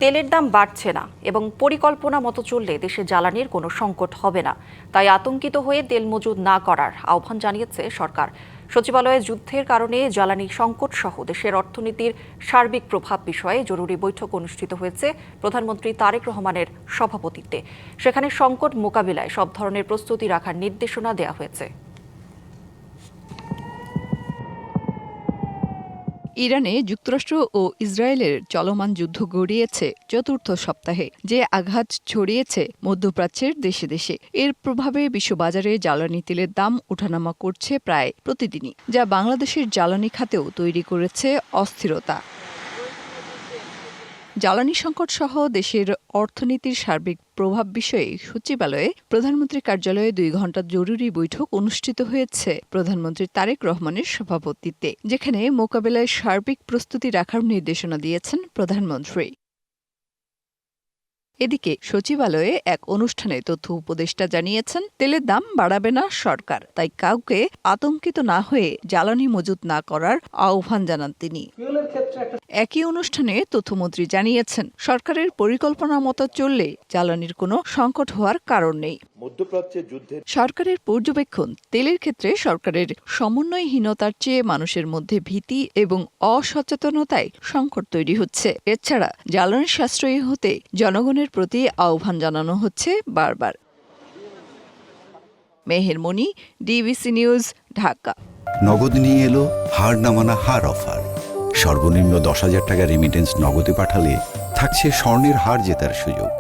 তেলের দাম বাড়ছে না এবং পরিকল্পনা মতো চললে দেশে জ্বালানির কোনো সংকট হবে না, তাই আতঙ্কিত হয়ে তেল মজুত না করার আহ্বান জানিয়েছে সরকার। সচিবালয়ে যুদ্ধের কারণে জ্বালানি সংকট সহ দেশের অর্থনীতির সার্বিক প্রভাব বিষয়ে জরুরি বৈঠক অনুষ্ঠিত হয়েছে প্রধানমন্ত্রী তারেক রহমানের সভাপতিত্বে। সেখানে সংকট মোকাবিলায় সব ধরনের প্রস্তুতি রাখার নির্দেশনা দেওয়া হয়েছে। ইরানে যুক্তরাষ্ট্র ও ইসরায়েলের চলমান যুদ্ধ গড়িয়েছে চতুর্থ সপ্তাহে, যে আঘাত ছড়িয়েছে মধ্যপ্রাচ্যের দেশে দেশে। এর প্রভাবে বিশ্ববাজারে জ্বালানি তেলের দাম ওঠানামা করছে প্রায় প্রতিদিনই, যা বাংলাদেশের জ্বালানি খাতেও তৈরি করেছে অস্থিরতা। জ্বালানি সংকট সহ দেশের অর্থনীতির সার্বিক প্রভাব বিষয়ে সচিবালয়ে প্রধানমন্ত্রীর কার্যালয়ে 2 ঘণ্টার জরুরি বৈঠক অনুষ্ঠিত হয়েছে প্রধানমন্ত্রী তারেক রহমানের সভাপতিত্বে, যেখানে মোকাবেলায় সার্বিক প্রস্তুতি রাখার নির্দেশনা দিয়েছেন প্রধানমন্ত্রী। এদিকে সচিবালয়ে এক অনুষ্ঠানে তথ্য উপদেষ্টা জানিয়েছেন, তেলের দাম বাড়াবে না সরকার, তাই কাউকে আতঙ্কিত না হয়ে জ্বালানি মজুত না করার আহ্বান জানান তিনি। একই অনুষ্ঠানে তথ্যমন্ত্রী জানিয়েছেন, সরকারের পরিকল্পনা মতো চললে জ্বালানির কোনো সংকট হওয়ার কারণ নেই। সরকারের পর্যবেক্ষণ, তেলের ক্ষেত্রে সরকারের সমন্বয়হীনতার চেয়ে মানুষের মধ্যে ভীতি এবং অসচেতনতায় সংকট তৈরি হচ্ছে। এছাড়া জ্বালানি সাশ্রয়ী হতে জনগণের প্রতি আহ্বান জানানো হচ্ছে বারবার। মেহের মনি, ডিবিসি নিউজ, ঢাকা। নগদ নিয়ে এলো হার না মানা হার অফার। সর্বনিম্ন 10,000 টাকা রেমিটেন্স নগদে পাঠালে থাকছে স্বর্ণের হার জেতার সুযোগ।